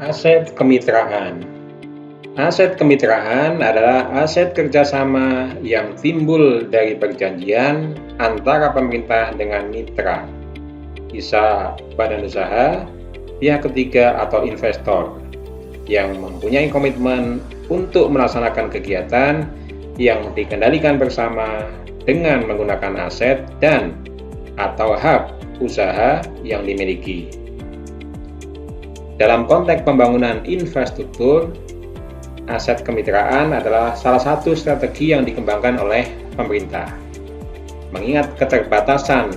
Aset kemitraan. Aset kemitraan adalah aset kerjasama yang timbul dari perjanjian antara pemerintah dengan mitra, bisa badan usaha, pihak ketiga, atau investor yang mempunyai komitmen untuk melaksanakan kegiatan yang dikendalikan bersama dengan menggunakan aset dan atau hak usaha yang dimiliki. Dalam konteks pembangunan infrastruktur, aset kemitraan adalah salah satu strategi yang dikembangkan oleh pemerintah. Mengingat keterbatasan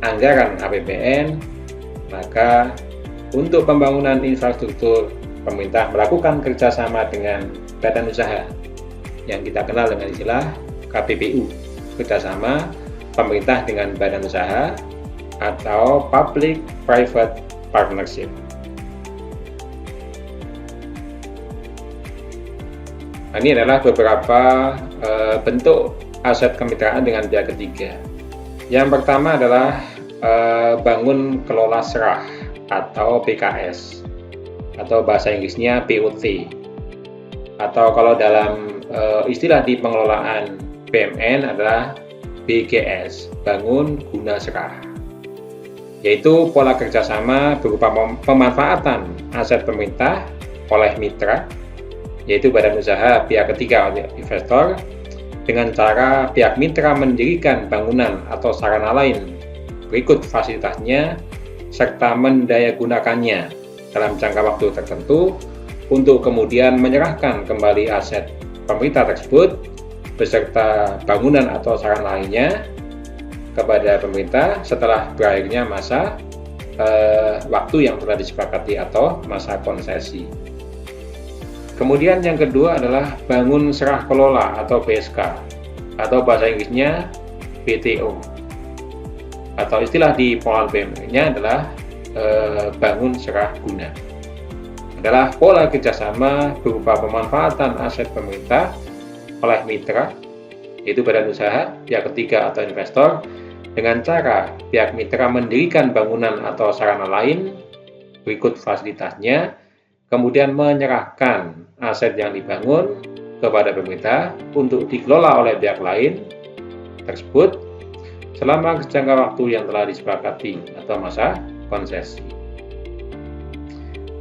anggaran APBN, maka untuk pembangunan infrastruktur, pemerintah melakukan kerjasama dengan badan usaha yang kita kenal dengan istilah KPPU, kerjasama pemerintah dengan badan usaha atau Public Private Partnership. Ini adalah beberapa bentuk aset kemitraan dengan pihak ketiga. Yang pertama adalah bangun kelola serah atau BKS, atau bahasa Inggrisnya BOT, atau kalau dalam istilah di pengelolaan BUMN adalah BGS, bangun guna serah, yaitu pola kerjasama berupa pemanfaatan aset pemerintah oleh mitra, yaitu badan usaha, pihak ketiga atau investor, dengan cara pihak mitra mendirikan bangunan atau sarana lain berikut fasilitasnya serta mendayagunakannya dalam jangka waktu tertentu untuk kemudian menyerahkan kembali aset pemerintah tersebut beserta bangunan atau sarana lainnya kepada pemerintah setelah berakhirnya masa waktu yang telah disepakati atau masa konsesi. Kemudian yang kedua adalah bangun serah kelola atau BSK, atau bahasa Inggrisnya BTO, atau istilah di pengelolaan BUMN-nya adalah bangun serah guna. Adalah pola kerjasama berupa pemanfaatan aset pemerintah oleh mitra, yaitu badan usaha, pihak ketiga atau investor, dengan cara pihak mitra mendirikan bangunan atau sarana lain berikut fasilitasnya, kemudian menyerahkan aset yang dibangun kepada pemerintah untuk dikelola oleh pihak lain tersebut selama jangka waktu yang telah disepakati atau masa konsesi.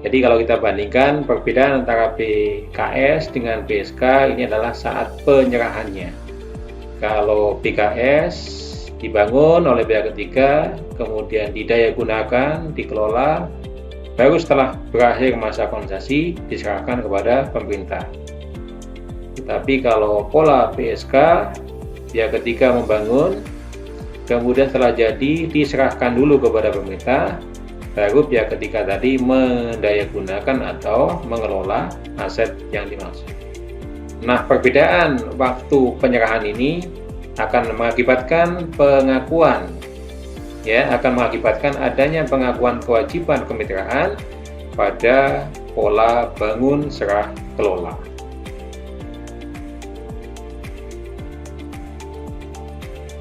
Jadi kalau kita bandingkan perbedaan antara BKS dengan BSK, ini adalah saat penyerahannya. Kalau BKS dibangun oleh pihak ketiga, kemudian didayagunakan, dikelola, baru setelah berakhir masa konsesi diserahkan kepada pemerintah. Tetapi kalau pola PSK, pihak ketiga membangun, kemudian setelah jadi diserahkan dulu kepada pemerintah, baru pihak ketiga tadi mendayagunakan atau mengelola aset yang dimaksud. Nah, perbedaan waktu penyerahan ini akan mengakibatkan akan mengakibatkan adanya pengakuan kewajiban kemitraan pada pola bangun serah kelola.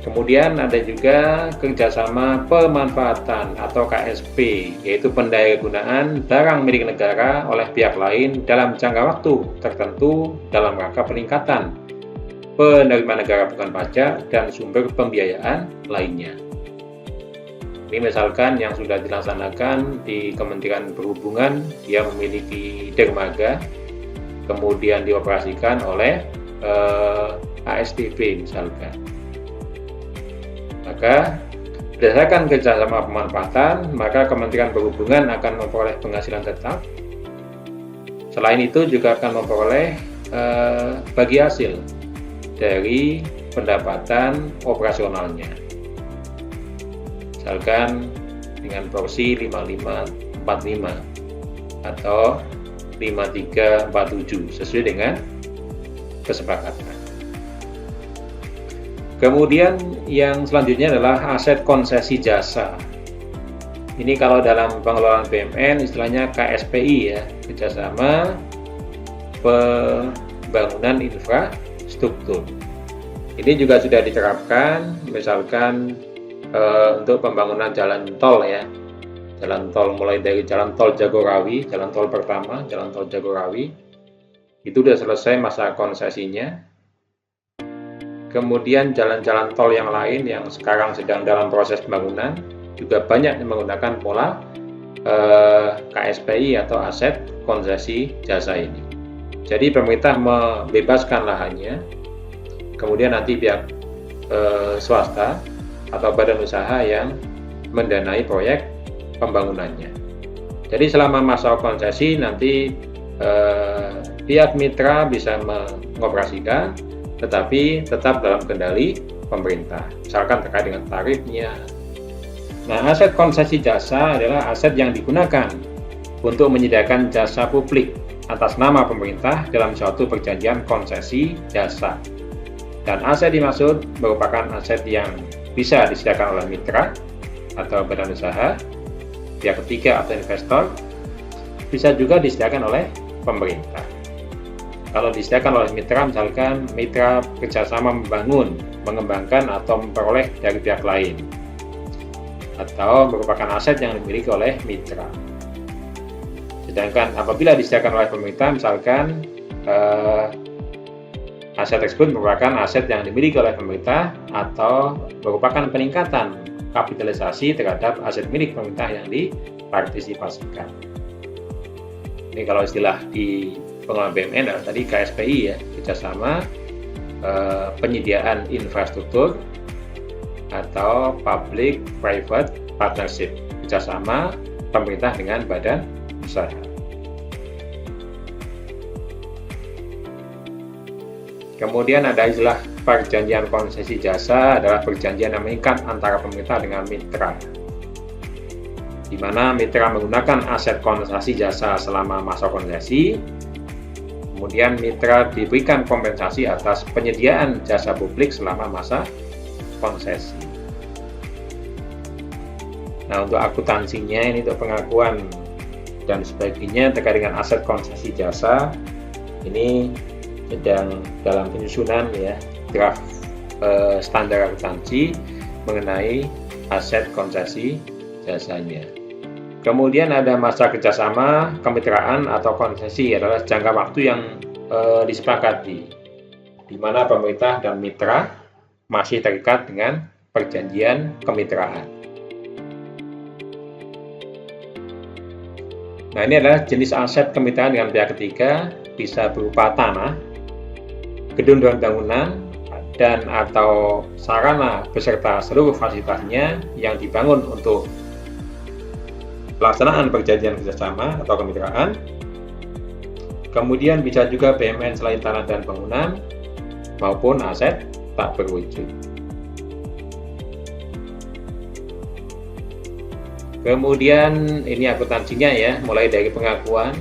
Kemudian ada juga kerjasama pemanfaatan atau KSP, yaitu pendayagunaan barang milik negara oleh pihak lain dalam jangka waktu tertentu dalam rangka peningkatan penerimaan negara bukan pajak dan sumber pembiayaan lainnya. Ini misalkan yang sudah dilaksanakan di Kementerian Perhubungan, dia memiliki dermaga, kemudian dioperasikan oleh ASTB misalkan. Maka berdasarkan kerjasama pemanfaatan, maka Kementerian Perhubungan akan memperoleh penghasilan tetap. Selain itu juga akan memperoleh bagi hasil dari pendapatan operasionalnya. Misalkan dengan porsi 5545 atau 5347 sesuai dengan kesepakatan. Kemudian yang selanjutnya adalah aset konsesi jasa. Ini kalau dalam pengelolaan BUMN istilahnya KSPI ya, kerjasama pembangunan infrastruktur. Ini juga sudah diterapkan misalkan untuk pembangunan jalan tol ya. jalan tol mulai dari jalan tol Jagorawi, jalan tol pertama, jalan tol Jagorawi, itu sudah selesai masa konsesinya. Kemudian jalan-jalan tol yang lain yang sekarang sedang dalam proses pembangunan juga banyak yang menggunakan pola KSPI atau aset konsesi jasa ini. Jadi pemerintah membebaskan lahannya, kemudian nanti pihak swasta atau badan usaha yang mendanai proyek pembangunannya. Jadi selama masa konsesi nanti pihak mitra bisa mengoperasikan, tetapi tetap dalam kendali pemerintah, misalkan terkait dengan tarifnya. Nah, aset konsesi jasa adalah aset yang digunakan untuk menyediakan jasa publik atas nama pemerintah dalam suatu perjanjian konsesi jasa. Dan aset dimaksud merupakan aset yang bisa disediakan oleh mitra atau badan usaha, pihak ketiga atau investor, bisa juga disediakan oleh pemerintah. Kalau disediakan oleh mitra, misalkan mitra kerjasama membangun, mengembangkan atau memperoleh dari pihak lain, atau merupakan aset yang dimiliki oleh mitra. Sedangkan apabila disediakan oleh pemerintah, misalkan aset tersebut merupakan aset yang dimiliki oleh pemerintah atau merupakan peningkatan kapitalisasi terhadap aset milik pemerintah yang dipartisipasikan. Ini kalau istilah di pengelola BUMN adalah tadi KSPI ya, kerjasama penyediaan infrastruktur atau public private partnership, kerjasama pemerintah dengan badan usaha. Kemudian ada istilah perjanjian konsesi jasa, adalah perjanjian yang mengikat antara pemerintah dengan mitra, di mana mitra menggunakan aset konsesi jasa selama masa konsesi. Kemudian mitra diberikan kompensasi atas penyediaan jasa publik selama masa konsesi. Nah, untuk akuntansinya ini untuk pengakuan dan sebagainya terkait dengan aset konsesi jasa, ini sedang dalam penyusunan ya, draft standar akuntansi mengenai aset konsesi jasanya. Kemudian ada masa kerjasama, kemitraan atau konsesi, adalah jangka waktu yang disepakati, di mana pemerintah dan mitra masih terikat dengan perjanjian kemitraan. Nah, ini adalah jenis aset kemitraan dengan pihak ketiga, bisa berupa tanah, gedung dan bangunan, dan atau sarana beserta seluruh fasilitasnya yang dibangun untuk pelaksanaan perjanjian kerjasama atau kemitraan. Kemudian bisa juga BUMN selain tanah dan bangunan maupun aset tak berwujud. Kemudian ini akuntansinya ya, mulai dari pengakuan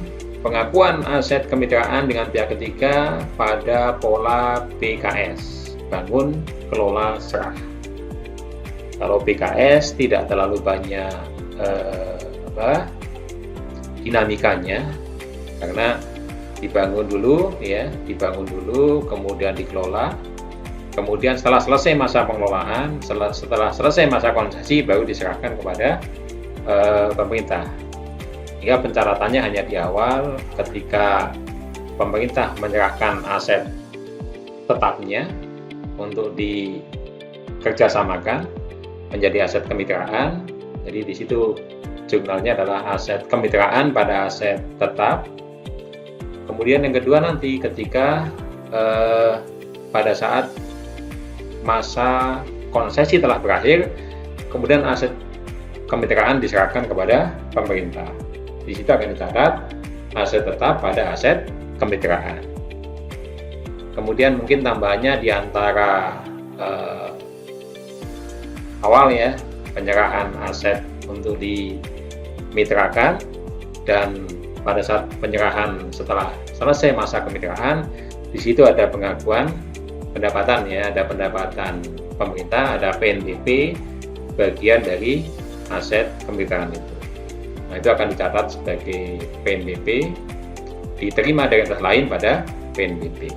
aset kemitraan dengan pihak ketiga pada pola BKS, bangun, kelola, serah. Kalau BKS tidak terlalu banyak dinamikanya, karena dibangun dulu, kemudian dikelola, kemudian setelah selesai masa pengelolaan, setelah selesai masa konsesi baru diserahkan kepada pemerintah. Hingga pencatatannya hanya di awal ketika pemerintah menyerahkan aset tetapnya untuk dikerjasamakan menjadi aset kemitraan. Jadi di situ jurnalnya adalah aset kemitraan pada aset tetap. Kemudian yang kedua nanti ketika pada saat masa konsesi telah berakhir, kemudian aset kemitraan diserahkan kepada pemerintah. Di situ akan dicatat aset tetap pada aset kemitraan. Kemudian mungkin tambahannya di antara awal ya, penyerahan aset untuk dimitrakan, dan pada saat penyerahan setelah selesai masa kemitraan, di situ ada pengakuan pendapatan ya, ada pendapatan pemerintah, ada PNBP bagian dari aset kemitraan itu. Nah, itu akan dicatat sebagai PNBP, diterima dari atas lain pada PNBP.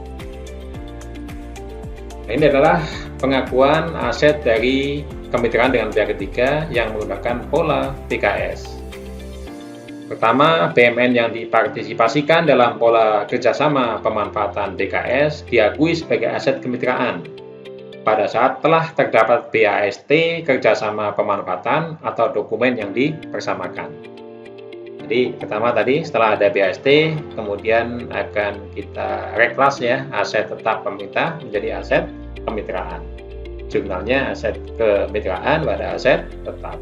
Nah, ini adalah pengakuan aset dari kemitraan dengan pihak ketiga yang menggunakan pola BKS. Pertama, BMN yang dipartisipasikan dalam pola kerjasama pemanfaatan BKS diakui sebagai aset kemitraan pada saat telah terdapat BAST kerjasama pemanfaatan atau dokumen yang dipersamakan. Jadi pertama tadi setelah ada BAST, kemudian akan kita reklas ya aset tetap pemerintah menjadi aset kemitraan. Jurnalnya aset kemitraan pada aset tetap.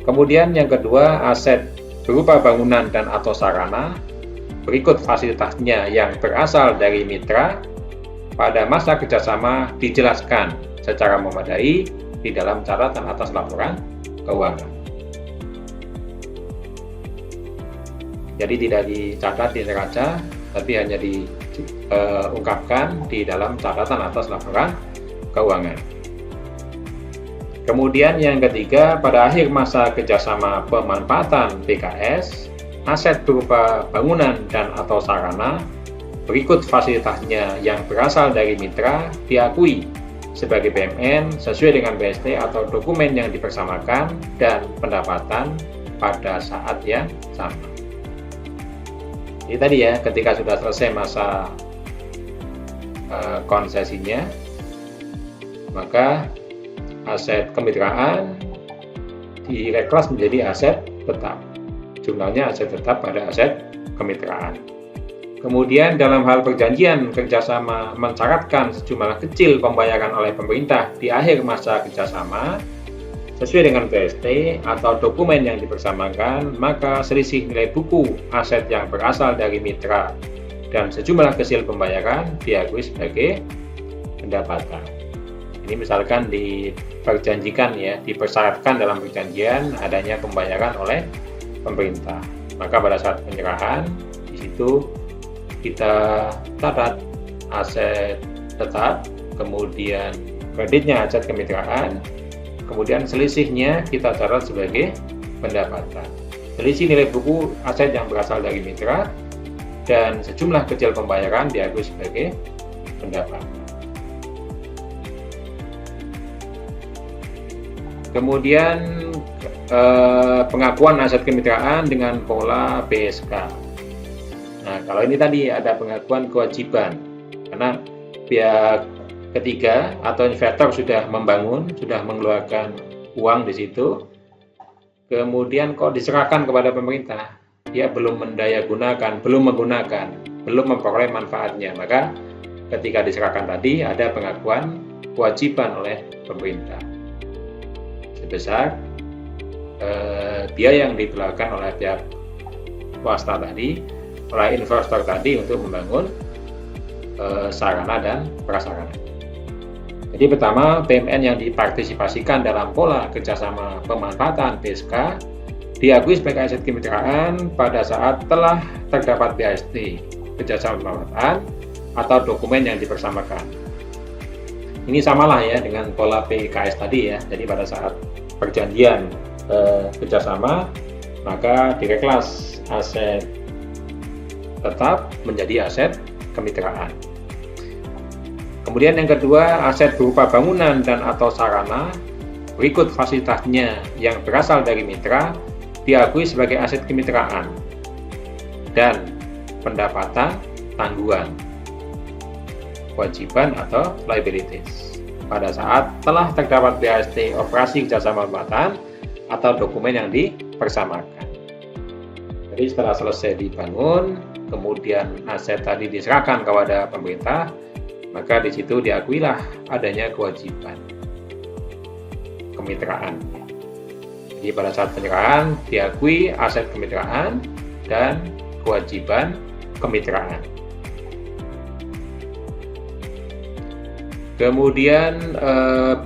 Kemudian yang kedua, aset berupa bangunan dan atau sarana berikut fasilitasnya yang berasal dari mitra pada masa kerjasama dijelaskan secara memadai di dalam catatan atas laporan keuangan. Jadi tidak dicatat di neraca, tapi hanya diungkapkan di dalam catatan atas laporan keuangan. Kemudian yang ketiga, pada akhir masa kerjasama pemanfaatan BKS, aset berupa bangunan dan atau sarana berikut fasilitasnya yang berasal dari mitra diakui sebagai BMN sesuai dengan BST atau dokumen yang dipersamakan dan pendapatan pada saat yang sama. Jadi tadi ya, ketika sudah selesai masa konsesinya, maka aset kemitraan direklas menjadi aset tetap. Jumlahnya aset tetap pada aset kemitraan. Kemudian dalam hal perjanjian kerjasama mensyaratkan sejumlah kecil pembayaran oleh pemerintah di akhir masa kerjasama sesuai dengan BST atau dokumen yang dipersamakan, maka selisih nilai buku aset yang berasal dari mitra dan sejumlah kecil pembayaran diakui sebagai pendapatan. Ini misalkan diperjanjikan ya, dipersyaratkan dalam perjanjian adanya pembayaran oleh pemerintah. Maka pada saat penyerahan di situ kita catat aset tetap, kemudian kreditnya aset kemitraan, kemudian selisihnya kita catat sebagai pendapatan. Selisih nilai buku aset yang berasal dari mitra dan sejumlah kecil pembayaran diakui sebagai pendapatan. Kemudian pengakuan aset kemitraan dengan pola BSK. Nah, kalau ini tadi ada pengakuan kewajiban, karena pihak ketiga atau investor sudah membangun, sudah mengeluarkan uang di situ, kemudian kok diserahkan kepada pemerintah, dia belum mendayagunakan, belum menggunakan, belum memperoleh manfaatnya, maka ketika diserahkan tadi ada pengakuan kewajiban oleh pemerintah sebesar biaya yang dikeluarkan oleh pihak swasta tadi, oleh investor tadi untuk membangun sarana dan prasarana. Jadi pertama, BMN yang dipartisipasikan dalam pola kerjasama pemanfaatan BSK diakui sebagai aset kemitraan pada saat telah terdapat BAST, kerjasama pemanfaatan atau dokumen yang dipersamakan. Ini samalah ya dengan pola PKS tadi ya. Jadi pada saat perjanjian kerjasama, maka direklas aset tetap menjadi aset kemitraan. Kemudian yang kedua, aset berupa bangunan dan atau sarana berikut fasilitasnya yang berasal dari mitra diakui sebagai aset kemitraan dan pendapatan tanggungan kewajiban atau liabilities pada saat telah terdapat BAST operasi kerjasama pemanfaatan atau dokumen yang dipersamakan. Jadi setelah selesai dibangun, kemudian aset tadi diserahkan kepada pemerintah, maka di situ diakuilah adanya kewajiban kemitraan. Jadi pada saat penyerahan diakui aset kemitraan dan kewajiban kemitraan. Kemudian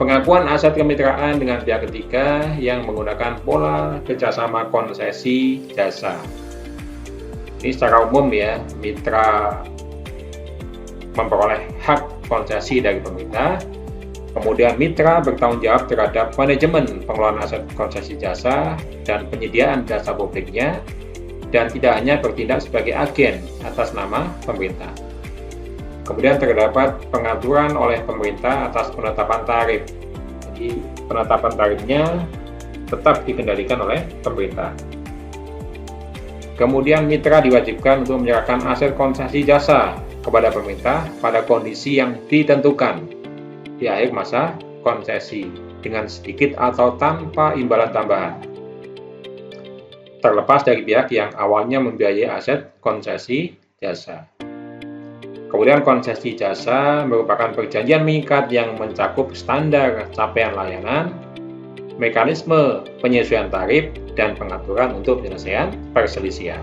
pengakuan aset kemitraan dengan pihak ketiga yang menggunakan pola kerjasama konsesi jasa. Ini secara umum ya, mitra memperoleh hak konsesi dari pemerintah, kemudian mitra bertanggung jawab terhadap manajemen pengelolaan aset konsesi jasa dan penyediaan jasa publiknya, dan tidak hanya bertindak sebagai agen atas nama pemerintah. Kemudian terdapat pengaturan oleh pemerintah atas penetapan tarif. Jadi penetapan tarifnya tetap dikendalikan oleh pemerintah. Kemudian mitra diwajibkan untuk menyerahkan aset konsesi jasa kepada pemerintah pada kondisi yang ditentukan di akhir masa konsesi dengan sedikit atau tanpa imbalan tambahan, terlepas dari pihak yang awalnya membiayai aset konsesi jasa. Kemudian konsesi jasa merupakan perjanjian mengikat yang mencakup standar capaian layanan, mekanisme penyesuaian tarif, dan pengaturan untuk penyelesaian perselisihan.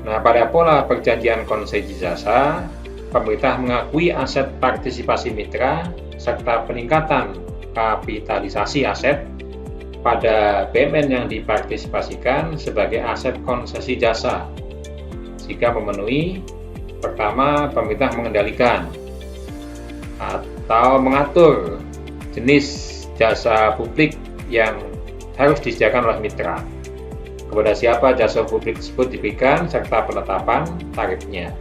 Nah, pada pola perjanjian konsesi jasa, pemerintah mengakui aset partisipasi mitra serta peningkatan kapitalisasi aset pada BUMN yang dipartisipasikan sebagai aset konsesi jasa jika memenuhi: pertama, pemerintah mengendalikan atau mengatur jenis jasa publik yang harus disediakan oleh mitra, kepada siapa jasa publik tersebut diberikan, serta penetapan tarifnya.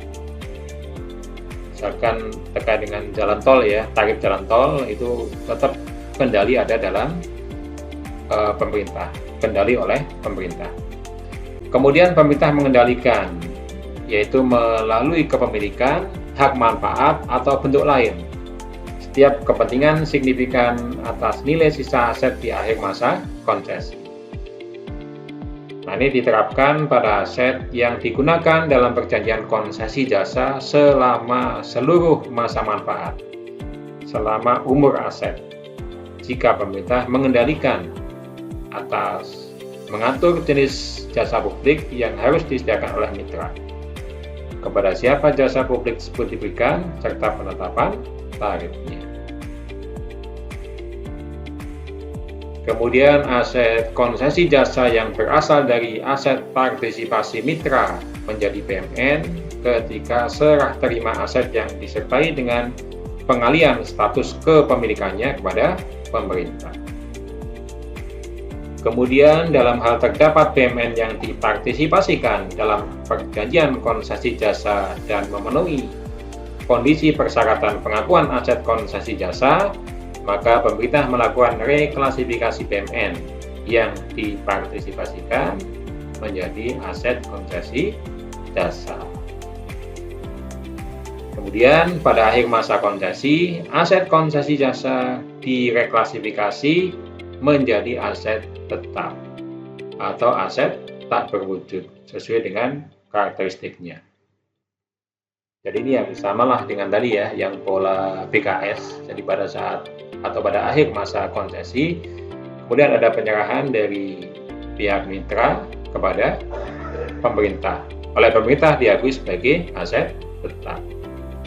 Misalkan terkait dengan jalan tol ya, tarif jalan tol itu tetap kendali ada dalam pemerintah, kendali oleh pemerintah. Kemudian pemerintah mengendalikan, yaitu melalui kepemilikan, hak manfaat, atau bentuk lain setiap kepentingan signifikan atas nilai sisa aset di akhir masa konsesi. Nah, ini diterapkan pada aset yang digunakan dalam perjanjian konsesi jasa selama seluruh masa manfaat, selama umur aset, jika pemerintah mengendalikan atas mengatur jenis jasa publik yang harus disediakan oleh mitra, kepada siapa jasa publik tersebut diberikan, serta penetapan tarifnya. Kemudian aset konsesi jasa yang berasal dari aset partisipasi mitra menjadi BUMN ketika serah terima aset yang disertai dengan pengalihan status kepemilikannya kepada pemerintah. Kemudian dalam hal terdapat BUMN yang dipartisipasikan dalam perjanjian konsesi jasa dan memenuhi kondisi persyaratan pengakuan aset konsesi jasa, maka pemerintah melakukan reklasifikasi BUMN yang dipartisipasikan menjadi aset konsesi jasa. Kemudian pada akhir masa konsesi, aset konsesi jasa direklasifikasi menjadi aset tetap atau aset tak berwujud sesuai dengan karakteristiknya. Jadi ini yang samalah dengan tadi ya, yang pola BKS. Jadi pada saat atau pada akhir masa konsesi, kemudian ada penyerahan dari pihak mitra kepada pemerintah. Oleh pemerintah diakui sebagai aset tetap,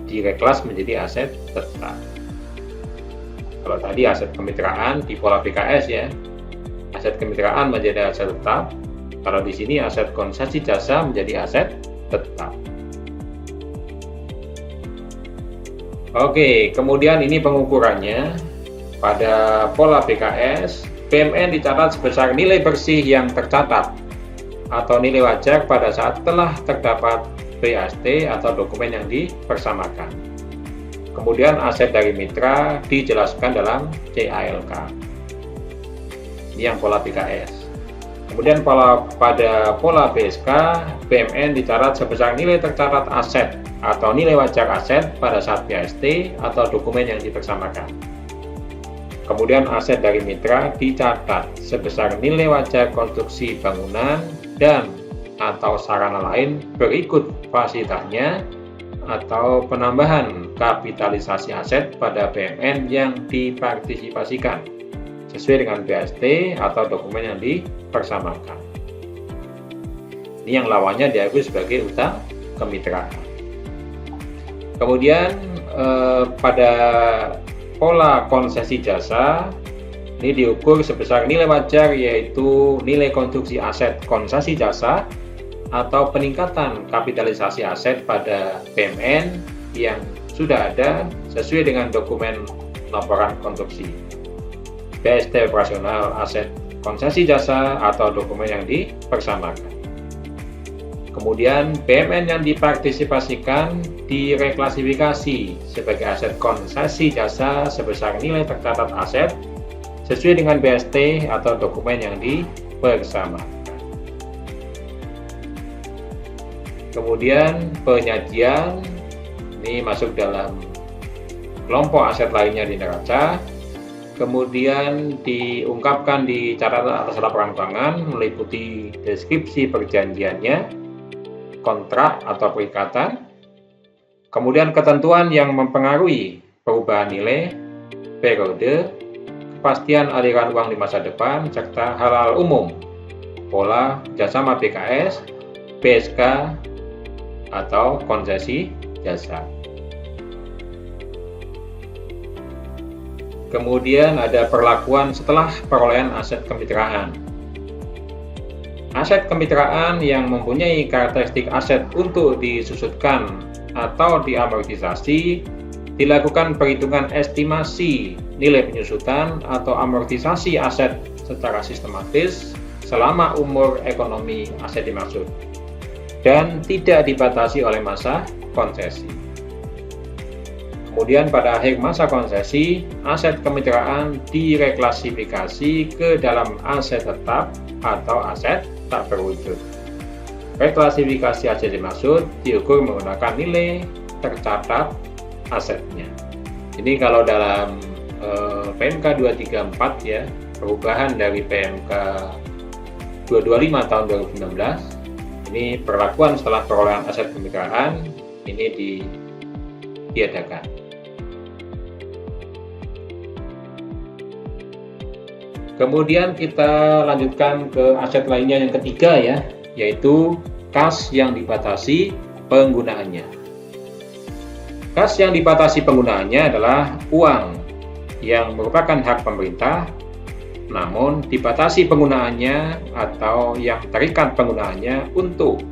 direklas menjadi aset tetap. Kalau tadi aset kemitraan di pola BKS ya, aset kemitraan menjadi aset tetap. Kalau di sini aset konsesi jasa menjadi aset tetap. Oke, kemudian ini pengukurannya. Pada pola BKS, BUMN dicatat sebesar nilai bersih yang tercatat atau nilai wajar pada saat telah terdapat BAST atau dokumen yang dipersamakan. Kemudian aset dari mitra dijelaskan dalam CALK. Ini yang pola BKS. Kemudian pada pola BSK, BUMN dicatat sebesar nilai tercatat aset atau nilai wajar aset pada saat BAST atau dokumen yang dipersamakan. Kemudian aset dari mitra dicatat sebesar nilai wajar konstruksi bangunan dan atau sarana lain berikut fasilitasnya atau penambahan kapitalisasi aset pada BUMN yang dipartisipasikan sesuai dengan BAST atau dokumen yang dipersamakan. Ini yang lawannya diakui sebagai utang kemitraan. Kemudian pada pola konsesi jasa ini diukur sebesar nilai wajar, yaitu nilai konstruksi aset konsesi jasa atau peningkatan kapitalisasi aset pada BUMN yang sudah ada sesuai dengan dokumen laporan konstruksi, BAST operasional aset konsesi jasa atau dokumen yang dipersamakan. Kemudian BUMN yang dipartisipasikan direklasifikasi sebagai aset konsesi jasa sebesar nilai tercatat aset sesuai dengan BAST atau dokumen yang dipersamakan. Kemudian penyajian ini masuk dalam kelompok aset lainnya di neraca. Kemudian diungkapkan di catatan atas laporan keuangan meliputi deskripsi perjanjiannya, kontrak atau perikatan, kemudian ketentuan yang mempengaruhi perubahan nilai, periode, kepastian aliran uang di masa depan, serta hal-hal umum, pola kerjasama BKS, PSK, atau konsesi jasa. Kemudian ada perlakuan setelah perolehan aset kemitraan. Aset kemitraan yang mempunyai karakteristik aset untuk disusutkan atau diamortisasi, dilakukan perhitungan estimasi nilai penyusutan atau amortisasi aset secara sistematis selama umur ekonomi aset dimaksud, dan tidak dibatasi oleh masa konsesi. Kemudian pada akhir masa konsesi, aset kemitraan direklasifikasi ke dalam aset tetap atau aset tak berwujud. Reklasifikasi aset dimaksud diukur menggunakan nilai tercatat asetnya. Ini kalau dalam PMK 234 ya, perubahan dari PMK 225 tahun 2019, ini perlakuan setelah perolehan aset kemitraan ini ditiadakan. Kemudian kita lanjutkan ke aset lainnya yang ketiga ya, yaitu kas yang dibatasi penggunaannya. Kas yang dibatasi penggunaannya adalah uang yang merupakan hak pemerintah, namun dibatasi penggunaannya atau yang terikat penggunaannya untuk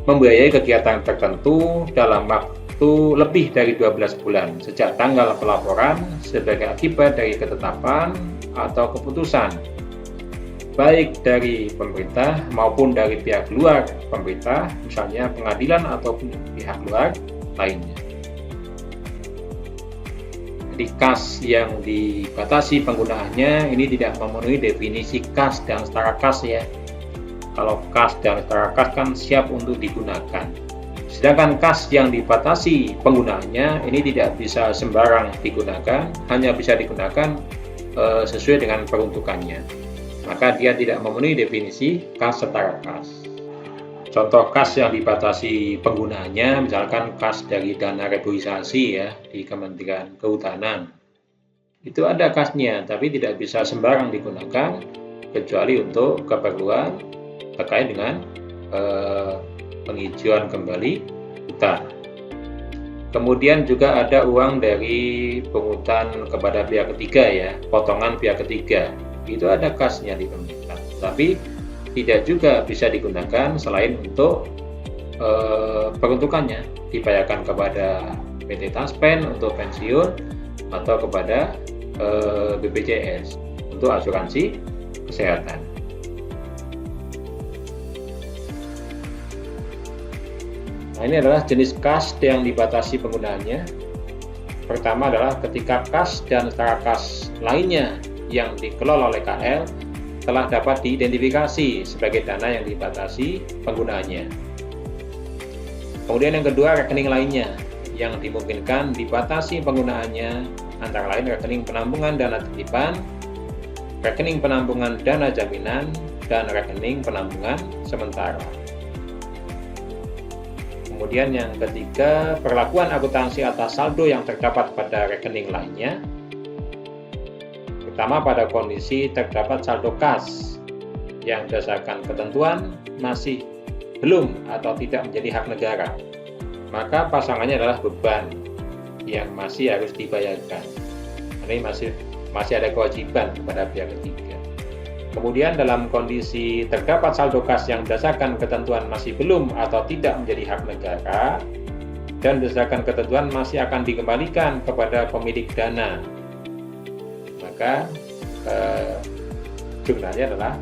membiayai kegiatan tertentu dalam waktu lebih dari 12 bulan sejak tanggal pelaporan sebagai akibat dari ketetapan atau keputusan baik dari pemerintah maupun dari pihak luar pemerintah, misalnya pengadilan ataupun pihak luar lainnya. Jadi kas yang dibatasi penggunaannya ini tidak memenuhi definisi kas dan setara kas ya. Kalau kas dan setara kas kan siap untuk digunakan. Sedangkan kas yang dibatasi penggunaannya ini tidak bisa sembarang digunakan, hanya bisa digunakan sesuai dengan peruntukannya. Maka dia tidak memenuhi definisi kas setara kas. Contoh kas yang dibatasi penggunaannya misalkan kas dari dana reboisasi ya di Kementerian Kehutanan. Itu ada kasnya, tapi tidak bisa sembarang digunakan kecuali untuk keperluan terkait dengan penghijauan kembali hutan. Kemudian juga ada uang dari pungutan kepada pihak ketiga ya, potongan pihak ketiga. Itu ada kasnya di pemerintah. Tapi tidak juga bisa digunakan selain untuk peruntukannya, dibayarkan kepada PT Taspen untuk pensiun atau kepada BPJS untuk asuransi kesehatan. Nah, ini adalah jenis kas yang dibatasi penggunaannya. Pertama adalah ketika kas dan setara kas lainnya yang dikelola oleh KL telah dapat diidentifikasi sebagai dana yang dibatasi penggunaannya. Kemudian yang kedua, rekening lainnya yang dimungkinkan dibatasi penggunaannya antara lain rekening penampungan dana titipan, rekening penampungan dana jaminan, dan rekening penampungan sementara. Kemudian yang ketiga, perlakuan akuntansi atas saldo yang terdapat pada rekening lainnya. Pertama, pada kondisi terdapat saldo kas yang berdasarkan ketentuan masih belum atau tidak menjadi hak negara, maka pasangannya adalah beban yang masih harus dibayarkan. Ini masih ada kewajiban kepada pihak ketiga. Kemudian dalam kondisi terdapat saldo kas yang berdasarkan ketentuan masih belum atau tidak menjadi hak negara dan berdasarkan ketentuan masih akan dikembalikan kepada pemilik dana, maka jumlahnya adalah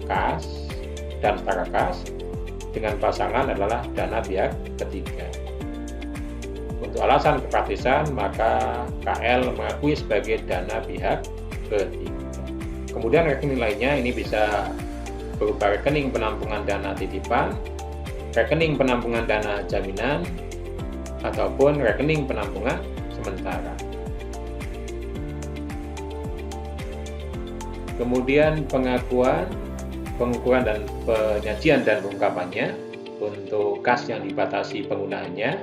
kas dan setara kas dengan pasangan adalah dana pihak ketiga. Untuk alasan kepraktisan, maka KL mengakui sebagai dana pihak ketiga. Kemudian rekening lainnya ini bisa berupa rekening penampungan dana titipan, rekening penampungan dana jaminan ataupun rekening penampungan sementara. Kemudian pengakuan, pengukuran dan penyajian dan pengungkapannya untuk kas yang dibatasi penggunaannya.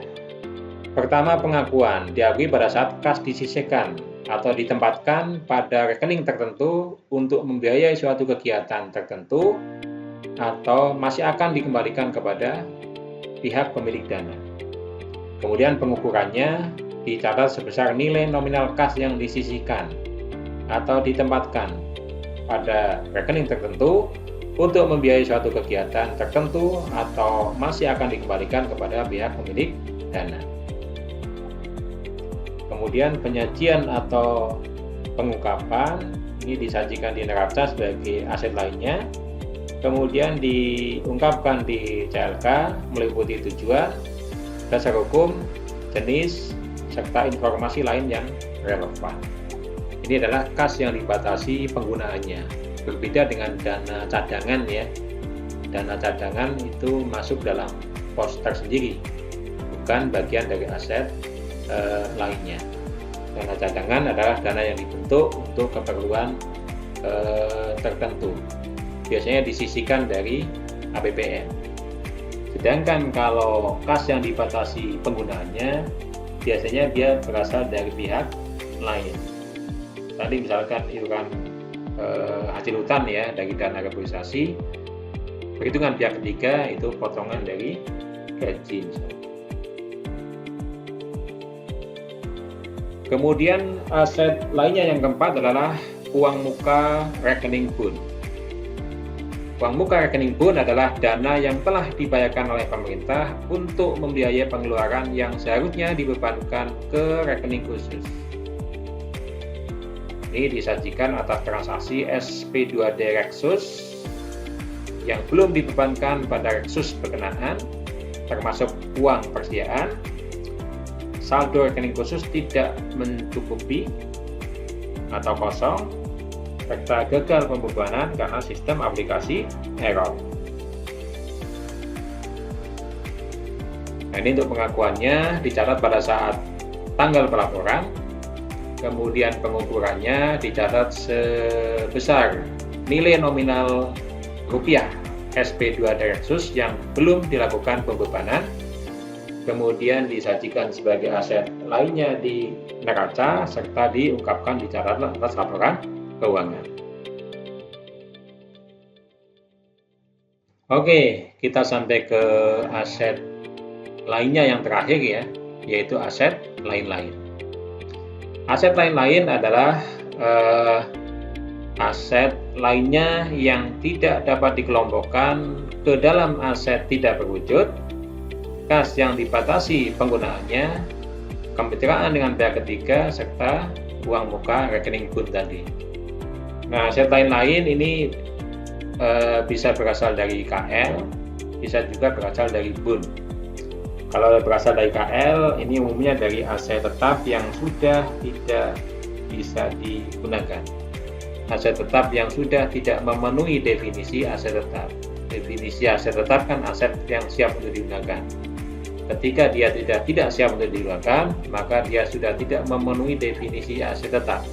Pertama, pengakuan diakui pada saat kas disisihkan atau ditempatkan pada rekening tertentu untuk membiayai suatu kegiatan tertentu atau masih akan dikembalikan kepada pihak pemilik dana. Kemudian pengukurannya dicatat sebesar nilai nominal kas yang disisihkan atau ditempatkan pada rekening tertentu untuk membiayai suatu kegiatan tertentu atau masih akan dikembalikan kepada pihak pemilik dana. Kemudian penyajian atau pengungkapan ini disajikan di neraca sebagai aset lainnya, kemudian diungkapkan di CLK meliputi tujuan, dasar hukum, jenis, serta informasi lain yang relevan. Ini adalah kas yang dibatasi penggunaannya. Berbeda dengan dana cadangan ya. Dana cadangan itu masuk dalam pos tersendiri, bukan bagian dari aset lainnya. Dana cadangan adalah dana yang dibentuk untuk keperluan tertentu. Biasanya disisihkan dari APBN. Sedangkan kalau kas yang dibatasi penggunaannya, biasanya dia berasal dari pihak lain. Tadi misalkan iuran hasil hutan ya dari dana reboisasi, perhitungan pihak ketiga itu potongan dari gaji. Kemudian aset lainnya yang keempat adalah uang muka rekening bun. Uang muka rekening bun adalah dana yang telah dibayarkan oleh pemerintah untuk membiayai pengeluaran yang seharusnya dibebankan ke rekening khusus. Ini disajikan atas transaksi SP2D Reksus yang belum dibebankan pada Reksus berkenaan, termasuk uang persediaan, saldo rekening khusus tidak mencukupi atau kosong, serta gagal pembebanan karena sistem aplikasi error. Nah, ini untuk pengakuannya dicatat pada saat tanggal pelaporan, kemudian pengukurannya dicatat sebesar nilai nominal rupiah SP2D Reksus yang belum dilakukan pembebanan, kemudian disajikan sebagai aset lainnya di neraca serta diungkapkan di catatan atas laporan keuangan. Oke, kita sampai ke aset lainnya yang terakhir ya, yaitu aset lain-lain. Aset lain-lain adalah aset lainnya yang tidak dapat dikelompokkan ke dalam aset tidak berwujud, kas yang dibatasi penggunaannya, kemitraan dengan pihak ketiga, serta uang muka rekening bun tadi. Nah, aset lain-lain ini bisa berasal dari KL, bisa juga berasal dari bun. Kalau berasal dari KL, ini umumnya dari aset tetap yang sudah tidak bisa digunakan. Aset tetap yang sudah tidak memenuhi definisi aset tetap. Definisi aset tetap kan aset yang siap untuk digunakan. Ketika dia tidak siap untuk digunakan, maka dia sudah tidak memenuhi definisi aset tetap.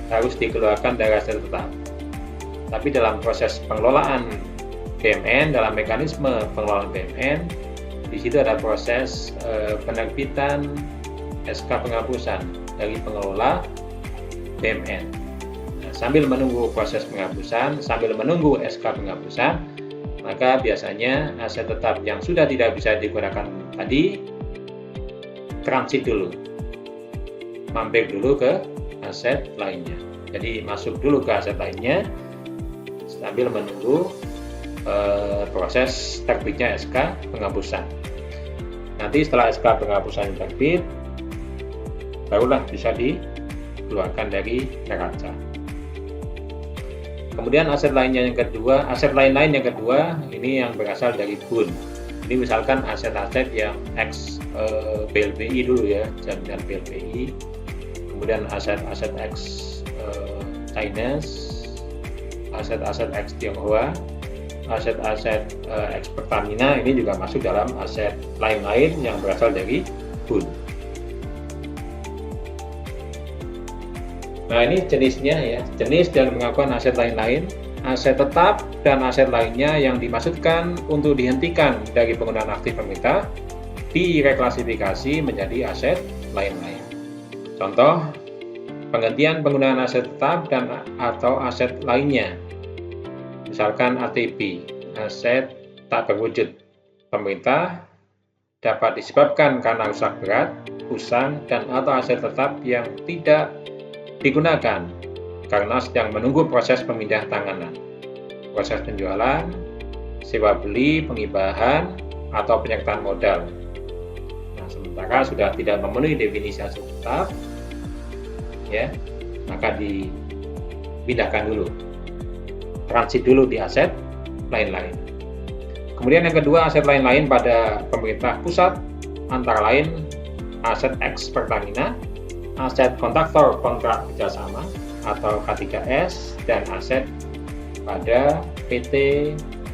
Harus dikeluarkan dari aset tetap. Tapi dalam proses pengelolaan BMN, dalam mekanisme pengelolaan BMN, di situ ada proses penerbitan SK penghapusan dari pengelola BMN. Nah, sambil menunggu proses penghapusan, sambil menunggu SK penghapusan, maka biasanya aset tetap yang sudah tidak bisa digunakan tadi transit dulu, mampir dulu ke aset lainnya. Jadi masuk dulu ke aset lainnya sambil menunggu proses terbitnya SK penghapusan. Nanti setelah SK penghapusan terbit, barulah bisa dikeluarkan dari neraca. Kemudian aset lain lain yang kedua ini yang berasal dari bun. Ini misalkan aset-aset yang ex BLBI dulu ya, jaminan BLBI. Kemudian aset-aset ex Chinese, aset-aset ex Tionghoa, aset-aset ex Pertamina ini juga masuk dalam aset lain-lain yang berasal dari BUN. Nah, ini jenisnya ya, jenis dan pengakuan aset lain-lain, aset tetap dan aset lainnya yang dimaksudkan untuk dihentikan dari penggunaan aktif pemerintah direklasifikasi menjadi aset lain-lain. Contoh, penghentian penggunaan aset tetap dan atau aset lainnya. Misalkan ATB, aset tak berwujud pemerintah, dapat disebabkan karena rusak berat, usang, dan atau aset tetap yang tidak digunakan karena sedang menunggu proses pemindah tanganan, proses penjualan, sewa beli, pengibahan, atau penyertaan modal. Nah, sementara sudah tidak memenuhi definisi aset tetap, ya, maka dipindahkan dulu, transit dulu di aset lain-lain. Kemudian yang kedua, aset lain-lain pada pemerintah pusat antara lain aset ex Pertamina, aset kontraktor kontrak kerjasama atau K3S, dan aset pada PT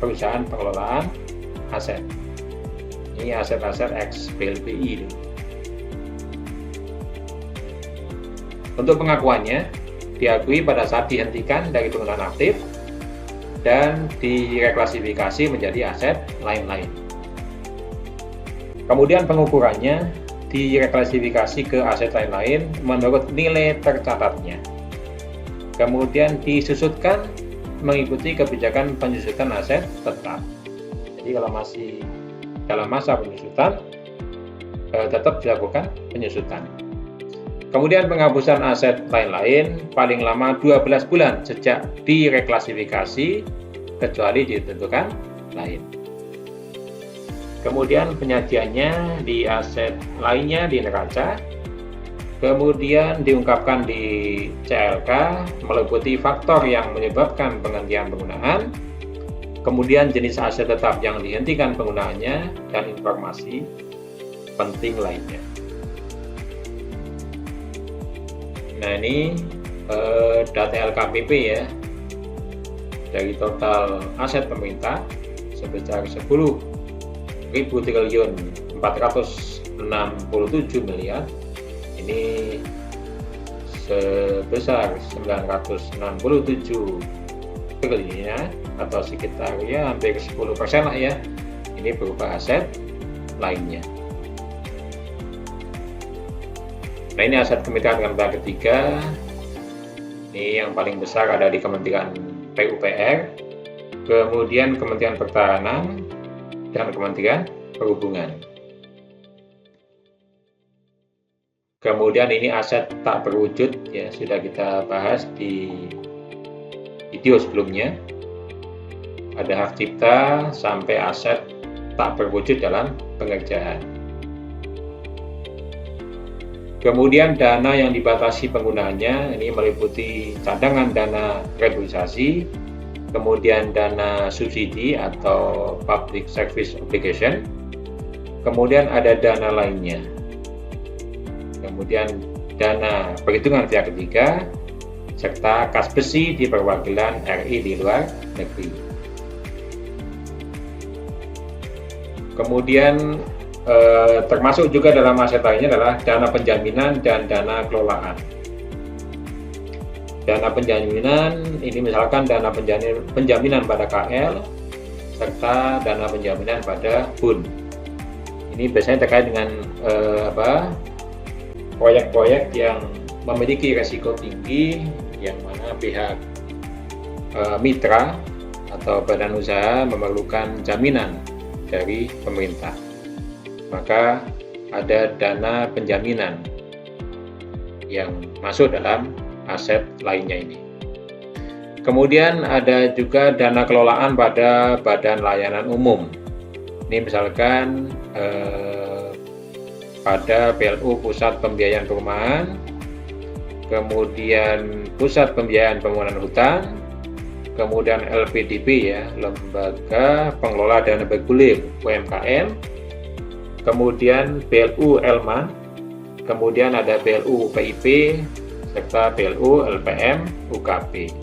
perusahaan pengelolaan aset. Ini aset-aset ex PLBI. Untuk pengakuannya, diakui pada saat dihentikan dari penggunaan aktif dan direklasifikasi menjadi aset lain-lain. Kemudian pengukurannya direklasifikasi ke aset lain-lain menurut nilai tercatatnya. Kemudian disusutkan mengikuti kebijakan penyusutan aset tetap. Jadi kalau masih dalam masa penyusutan, tetap dilakukan penyusutan. Kemudian penghapusan aset lain-lain paling lama 12 bulan sejak direklasifikasi kecuali ditentukan lain. Kemudian penyajiannya di aset lainnya di neraca, kemudian diungkapkan di CLK meliputi faktor yang menyebabkan penghentian penggunaan, kemudian jenis aset tetap yang dihentikan penggunaannya, dan informasi penting lainnya. Nah, ini data LKPP ya, dari total aset pemerintah sebesar 10.467 miliar, ini sebesar 967 triliunnya atau sekitar ya hampir 10% lah ya, ini berupa aset lainnya. Nah, ini aset Kementerian Lembaga ketiga, ini yang paling besar ada di Kementerian PUPR, kemudian Kementerian Pertahanan, dan Kementerian Perhubungan. Kemudian ini aset tak berwujud ya, sudah kita bahas di video sebelumnya. Ada hak cipta sampai aset tak berwujud dalam pengerjaan. Kemudian dana yang dibatasi penggunaannya ini meliputi cadangan dana reboisasi, kemudian dana subsidi atau public service obligation, kemudian ada dana lainnya, kemudian dana perhitungan pihak ketiga, serta kas besi di perwakilan RI di luar negeri. Kemudian termasuk juga dalam aset lainnya adalah dana penjaminan dan dana kelolaan. Dana penjaminan ini misalkan dana penjaminan pada KL serta dana penjaminan pada BUN. Ini biasanya terkait dengan proyek-proyek yang memiliki resiko tinggi, yang mana pihak mitra atau badan usaha memerlukan jaminan dari pemerintah. Maka ada dana penjaminan yang masuk dalam aset lainnya ini. Kemudian ada juga dana kelolaan pada badan layanan umum. Ini misalkan pada PLU Pusat Pembiayaan Perumahan, kemudian Pusat Pembiayaan Pembangunan Hutan, kemudian LPDB ya, Lembaga Pengelola Dana Bergulir UMKM, kemudian BLU Elman, kemudian ada BLU PIP, serta BLU LPM UKP.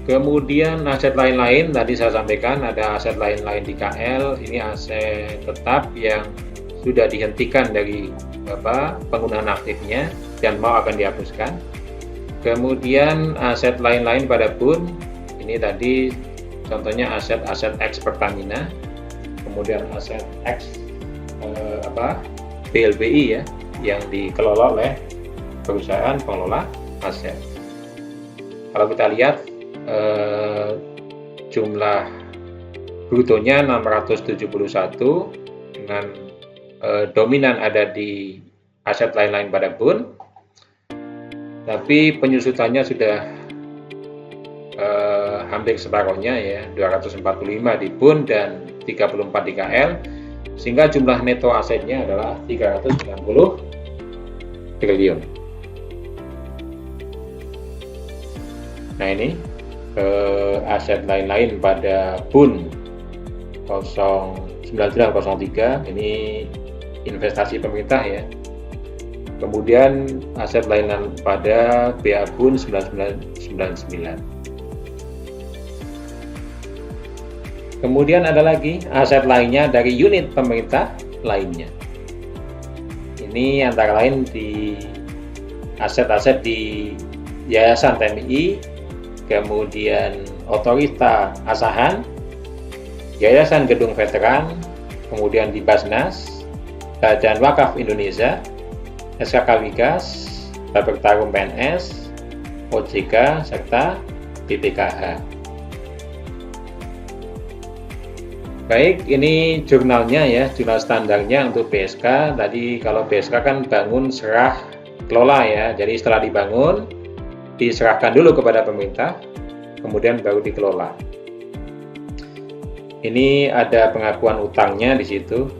Kemudian aset lain-lain tadi saya sampaikan ada aset lain-lain di KL, ini aset tetap yang sudah dihentikan dari penggunaan aktifnya dan mau akan dihapuskan. Kemudian aset lain-lain pada BUN, ini tadi contohnya aset-aset X Pertamina, kemudian aset X BLBI ya yang dikelola oleh perusahaan pengelola aset. Kalau kita lihat jumlah brutonya 671 dengan dominan ada di aset lain-lain pada BUN, tapi penyusutannya sudah hampir separuhnya ya, 245 di BUN dan 34 di KL, sehingga jumlah neto asetnya adalah 390 triliun. Nah ini aset lain-lain pada BUN 09903 ini investasi pemerintah ya. Kemudian aset lain pada BA BUN 9999. Kemudian ada lagi aset lainnya dari unit pemerintah lainnya. Ini antara lain di aset-aset di Yayasan TMI, kemudian Otorita Asahan, Yayasan Gedung Veteran, kemudian di Basnas, Badan Wakaf Indonesia, SKK Wigas, Bapektarum PNS, OJK, serta BPKH. Baik, ini jurnalnya ya, jurnal standarnya untuk BSK. Tadi kalau BSK kan bangun, serah, kelola ya. Jadi setelah dibangun, diserahkan dulu kepada pemerintah, kemudian baru dikelola. Ini ada pengakuan utangnya di situ.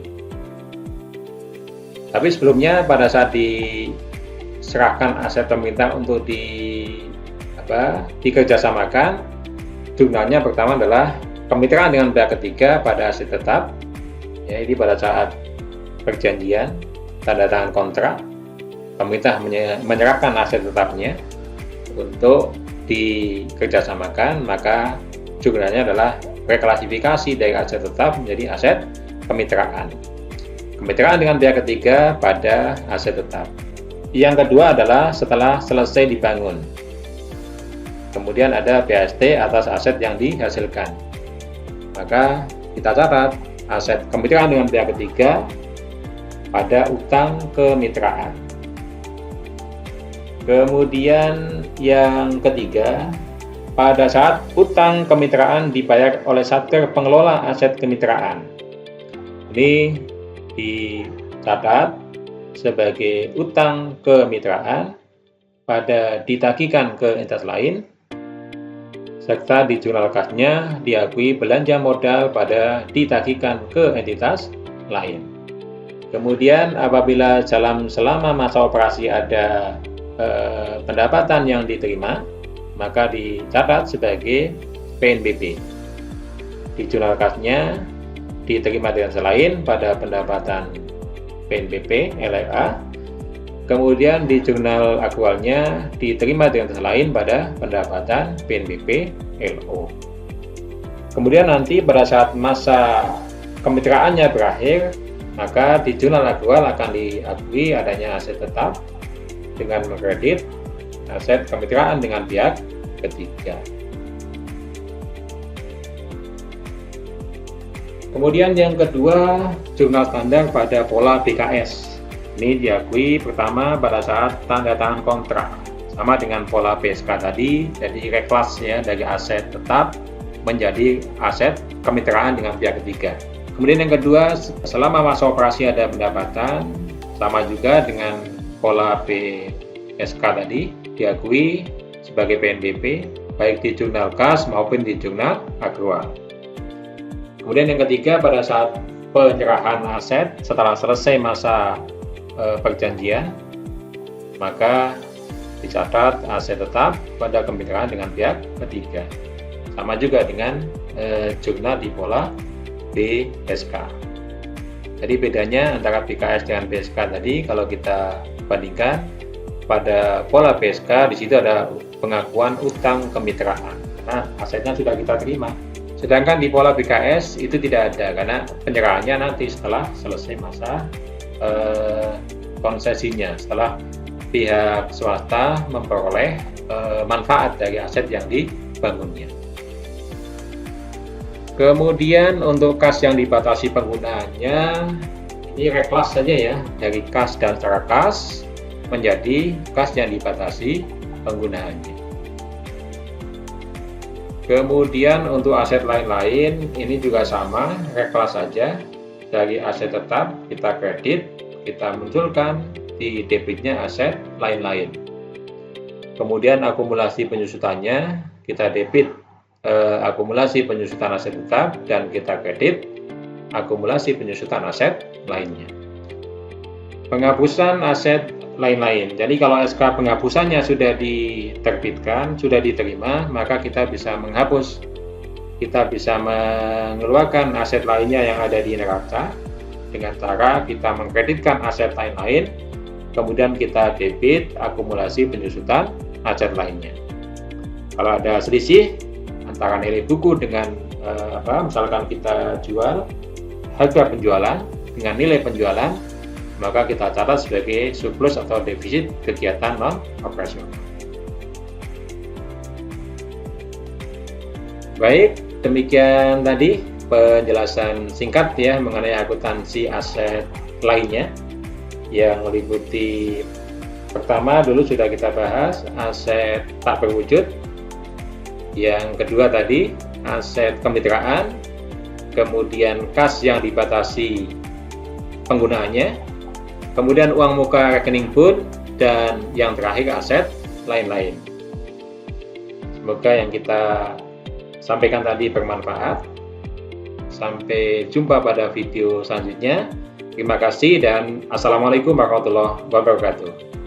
Tapi sebelumnya pada saat diserahkan aset pemerintah untuk dikerjasamakan, jurnalnya pertama adalah kemitraan dengan pihak ketiga pada aset tetap. Ya, ini pada saat perjanjian, tanda tangan kontrak, pemerintah menyerahkan aset tetapnya untuk dikerjasamakan, maka jurnalnya adalah reklasifikasi dari aset tetap menjadi aset kemitraan. Kemitraan dengan pihak ketiga pada aset tetap. Yang kedua adalah setelah selesai dibangun. Kemudian ada BHST atas aset yang dihasilkan. Maka kita catat aset kemitraan dengan pihak ketiga pada utang kemitraan. Kemudian yang ketiga, pada saat utang kemitraan dibayar oleh Satker Pengelola Aset Kemitraan. Ini dicatat sebagai utang kemitraan pada ditagihkan ke entitas lain, serta di jurnal kasnya diakui belanja modal pada ditagihkan ke entitas lain. Kemudian apabila selama masa operasi ada pendapatan yang diterima, maka dicatat sebagai PNBP. Di jurnal kasnya diterima dengan selain pada pendapatan PNBP LRA, kemudian di jurnal aktualnya diterima dengan selain pada pendapatan PNBP LO. Kemudian nanti pada saat masa kemitraannya berakhir, maka di jurnal aktual akan diakui adanya aset tetap dengan mengkredit aset kemitraan dengan pihak ketiga. Kemudian yang kedua, jurnal standar pada pola BKS. Ini diakui pertama pada saat tanda tangan kontrak, sama dengan pola BSK tadi, jadi reklas ya dari aset tetap menjadi aset kemitraan dengan pihak ketiga. Kemudian yang kedua, selama masa operasi ada pendapatan, sama juga dengan pola BSK tadi, diakui sebagai PNBP baik di jurnal kas maupun di jurnal akrual. Kemudian yang ketiga, pada saat penyerahan aset setelah selesai masa perjanjian, maka dicatat aset tetap pada kemitraan dengan pihak ketiga. Sama juga dengan jurnal di pola BSK. Jadi bedanya antara BKS dengan BSK tadi, kalau kita bandingkan pada pola BSK, di situ ada pengakuan utang kemitraan. karena asetnya sudah kita terima. Sedangkan di pola BKS itu tidak ada, karena penyerahannya nanti setelah selesai masa konsesinya, setelah pihak swasta memperoleh manfaat dari aset yang dibangunnya. Kemudian untuk kas yang dibatasi penggunaannya, ini reklas saja ya, dari kas dan secara kas menjadi kas yang dibatasi penggunaannya. Kemudian untuk aset lain-lain, ini juga sama, reklas saja, dari aset tetap kita kredit, kita munculkan di debitnya aset lain-lain. Kemudian akumulasi penyusutannya, kita debit akumulasi penyusutan aset tetap dan kita kredit akumulasi penyusutan aset lainnya. Penghapusan aset lain-lain. Jadi kalau SK penghapusannya sudah diterbitkan, sudah diterima, maka kita bisa menghapus. Kita bisa mengeluarkan aset lainnya yang ada di neraca dengan cara kita mengkreditkan aset lain-lain, kemudian kita debit akumulasi penyusutan aset lainnya. Kalau ada selisih antara nilai buku dengan misalkan kita jual harga penjualan dengan nilai penjualan, maka kita catat sebagai surplus atau defisit kegiatan non operasional. Baik, demikian tadi penjelasan singkat ya mengenai akuntansi aset lainnya yang meliputi pertama dulu sudah kita bahas aset tak berwujud. Yang kedua tadi aset kemitraan, kemudian kas yang dibatasi penggunaannya, kemudian uang muka rekening pun, dan yang terakhir aset lain-lain. Semoga yang kita sampaikan tadi bermanfaat. Sampai jumpa pada video selanjutnya. Terima kasih dan Assalamualaikum warahmatullahi wabarakatuh.